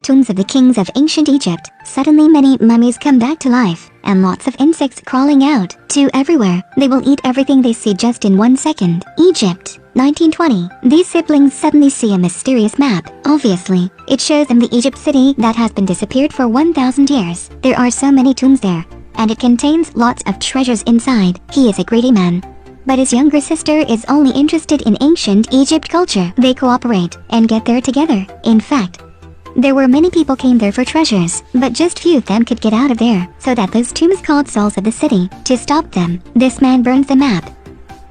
Tombs of the kings of ancient Egypt. Suddenly many mummies come back to life, and lots of insects crawling out to everywhere. They will eat everything they see just in 1 second. Egypt, 1920. These siblings suddenly see a mysterious map. Obviously, it shows them the Egypt city that has been disappeared for 1,000 years. There are so many tombs there, and it contains lots of treasures inside. He is a greedy man, but his younger sister is only interested in ancient Egypt culture. They cooperate and get there together. In fact, there were many people came there for treasures, but just few of them could get out of there, so that those tombs called souls of the city. To stop them, this man burns the map.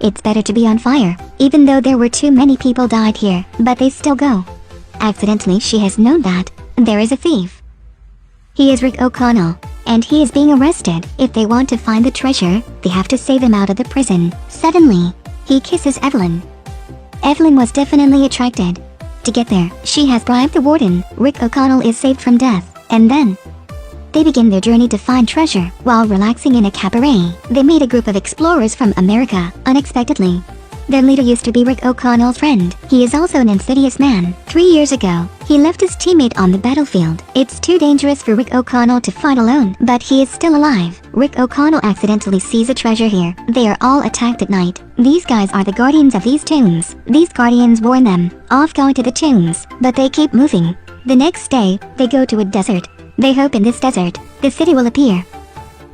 It's better to be on fire, even though there were too many people died here, but they still go. Accidentally, she has known that there is a thief. He is Rick O'Connell, and he is being arrested. If they want to find the treasure, they have to save him out of the prison. Suddenly, he kisses Evelyn. Evelyn was definitely attracted. To get there, she has bribed the warden. Rick O'Connell is saved from death, and then they begin their journey to find treasure. While relaxing in a cabaret, they meet a group of explorers from America, unexpectedly. Their leader used to be Rick O'Connell's friend. He is also an insidious man. 3 years ago, he left his teammate on the battlefield. It's too dangerous for Rick O'Connell to fight alone, but he is still alive. Rick O'Connell accidentally sees a treasure here. They are all attacked at night. These guys are the guardians of these tombs. These guardians warn them of going to the tombs, but they keep moving. The next day, they go to a desert. They hope in this desert, the city will appear.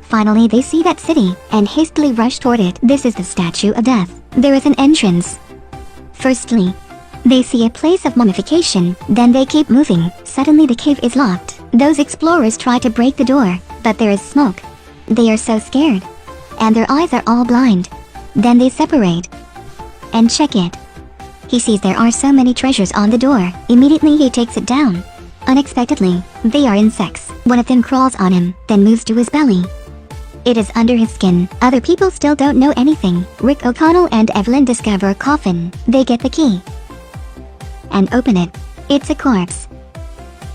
Finally, they see that city and hastily rush toward it. This is the Statue of Death. There is an entrance. Firstly, they see a place of mummification, then they keep moving. Suddenly the cave is locked. Those explorers try to break the door, but there is smoke. They are so scared, and their eyes are all blind. Then they separate and check it. He sees there are so many treasures on the door. Immediately he takes it down. Unexpectedly, they are insects. One of them crawls on him, then moves to his belly. It is under his skin. Other people still don't know anything. Rick O'Connell and Evelyn discover a coffin. They get the key and open it. It's a corpse.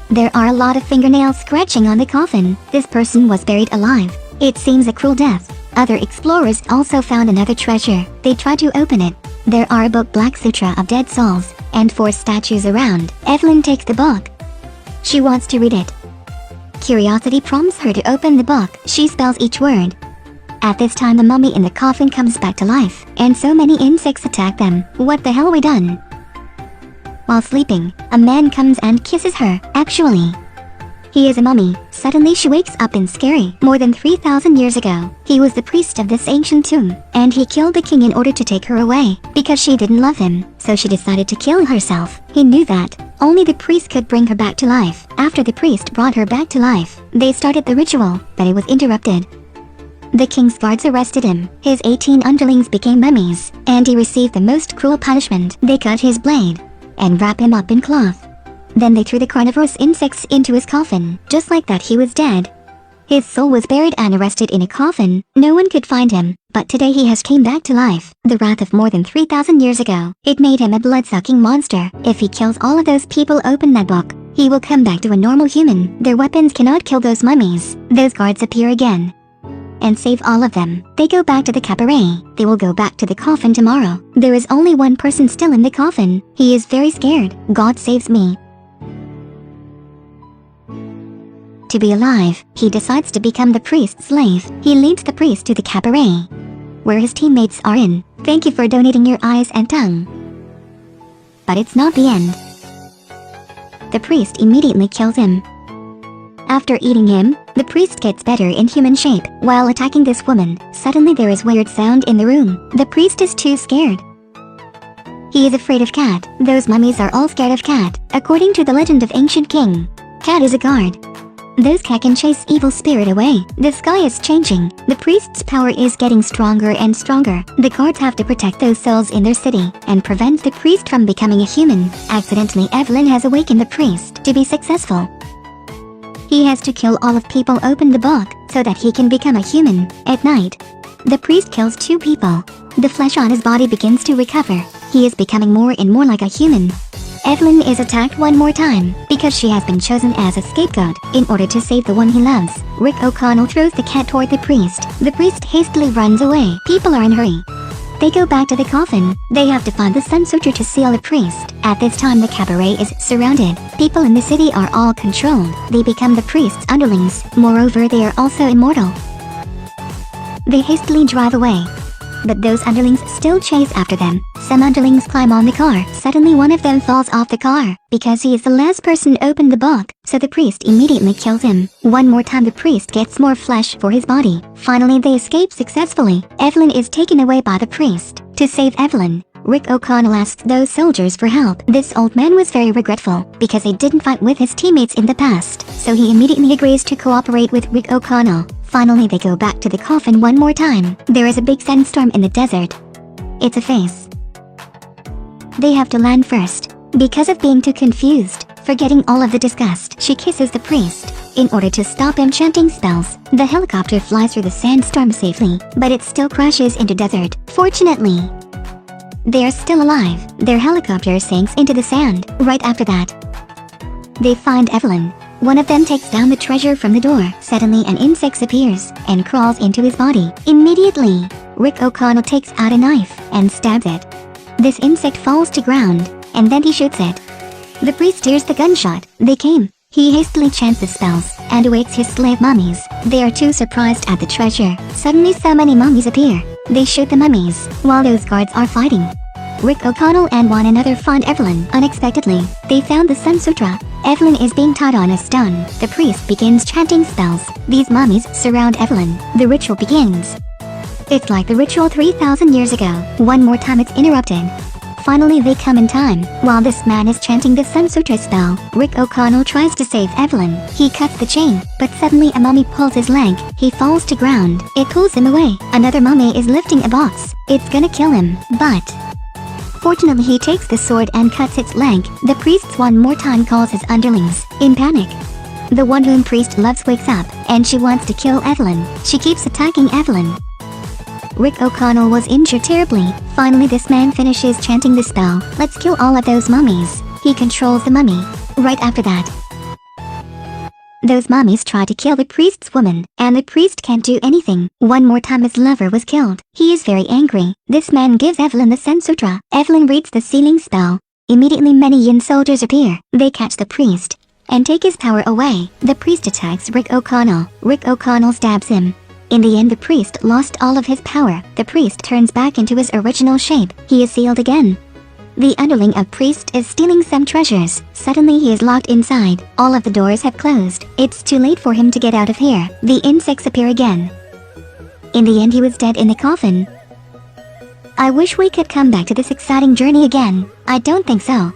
There are a lot of fingernails scratching on the coffin. This person was buried alive. It seems a cruel death. Other explorers also found another treasure. They try to open it. There are a book, Black Sutra of Dead Souls, and 4 statues around. Evelyn takes the book. She wants to read it. Curiosity prompts her to open the book. She spells each word. At this time, the mummy in the coffin comes back to life, and so many insects attack them. What the hell we done? While sleeping, a man comes and kisses her. Actually, he is a mummy. Suddenly she wakes up in scary. More than 3,000 years ago, he was the priest of this ancient tomb, and he killed the king in order to take her away. Because she didn't love him, so she decided to kill herself. He knew that only the priest could bring her back to life. After the priest brought her back to life, they started the ritual, but it was interrupted. The king's guards arrested him. His 18 underlings became mummies, and he received the most cruel punishment. They cut his blade and wrap him up in cloth. Then they threw the carnivorous insects into his coffin. Just like that, he was dead. His soul was buried and arrested in a coffin. No one could find him, but today he has came back to life. The wrath of more than 3,000 years ago. It made him a blood-sucking monster. If he kills all of those people, open that book, he will come back to a normal human. Their weapons cannot kill those mummies. Those guards appear again and save all of them. They go back to the cabaret. They will go back to the coffin tomorrow. There is only one person still in the coffin. He is very scared. God saves me. To be alive, he decides to become the priest's slave. He leads the priest to the cabaret, where his teammates are in. Thank you for donating your eyes and tongue. But it's not the end. The priest immediately kills him. After eating him, the priest gets better in human shape. While attacking this woman, suddenly there is weird sound in the room. The priest is too scared. He is afraid of Cat. Those mummies are all scared of Cat. According to the legend of ancient king, Cat is a guard. Those cat can chase evil spirit away. The sky is changing. The priest's power is getting stronger and stronger. The guards have to protect those souls in their city and prevent the priest from becoming a human. Accidentally, Evelyn has awakened the priest. To be successful, he has to kill all of people. Open the book so that he can become a human. At night, the priest kills 2 people. The flesh on his body begins to recover. He is becoming more and more like a human. Evelyn is attacked one more time because she has been chosen as a scapegoat in order to save the one he loves. Rick O'Connell throws the cat toward the priest. The priest hastily runs away. People are in a hurry. They go back to the coffin. They have to find the Sun Sutra to seal the priest. At this time the cabaret is surrounded. People in the city are all controlled. They become the priest's underlings. Moreover, they are also immortal. They hastily drive away. But those underlings still chase after them. Some underlings climb on the car. Suddenly one of them falls off the car. Because he is the last person to open the book, so the priest immediately kills him. One more time the priest gets more flesh for his body. Finally they escape successfully. Evelyn is taken away by the priest. To save Evelyn, Rick O'Connell asks those soldiers for help. This old man was very regretful because he didn't fight with his teammates in the past, so he immediately agrees to cooperate with Rick O'Connell. Finally they go back to the coffin one more time. There is a big sandstorm in the desert. It's a phase. They have to land first. Because of being too confused, forgetting all of the disgust, she kisses the priest. In order to stop him chanting spells, the helicopter flies through the sandstorm safely, but it still crashes into desert. Fortunately, they are still alive. Their helicopter sinks into the sand. Right after that, they find Evelyn. One of them takes down the treasure from the door. Suddenly an insect appears and crawls into his body. Immediately, Rick O'Connell takes out a knife and stabs it. This insect falls to ground, and then he shoots it. The priest hears the gunshot. They came. He hastily chants the spells and awakes his slave mummies. They are too surprised at the treasure. Suddenly so many mummies appear. They shoot the mummies while those guards are fighting. Rick O'Connell and one another find Evelyn. Unexpectedly, they found the Sun Sutra. Evelyn is being tied on a stone. The priest begins chanting spells. These mummies surround Evelyn. The ritual begins. It's like the ritual 3,000 years ago. One more time it's interrupted. Finally they come in time. While this man is chanting the Sun Sutra spell, Rick O'Connell tries to save Evelyn. He cuts the chain, but suddenly a mummy pulls his leg. He falls to ground. It pulls him away. Another mummy is lifting a box. It's gonna kill him, but fortunately he takes the sword and cuts its leg. The priest one more time calls his underlings. In panic, the one whom priest loves wakes up, and she wants to kill Evelyn. She keeps attacking Evelyn. Rick O'Connell was injured terribly. Finally this man finishes chanting the spell. Let's kill all of those mummies. He controls the mummy. Right after that, those mummies try to kill the priest's woman, and the priest can't do anything. One more time his lover was killed. He is very angry. This man gives Evelyn the Sun Sutra. Evelyn reads the sealing spell. Immediately many Yin soldiers appear. They catch the priest and take his power away. The priest attacks Rick O'Connell. Rick O'Connell stabs him. In the end the priest lost all of his power. The priest turns back into his original shape. He is sealed again. The underling of priest is stealing some treasures. Suddenly he is locked inside. All of the doors have closed. It's too late for him to get out of here. The insects appear again. In the end he was dead in the coffin. I wish we could come back to this exciting journey again. I don't think so.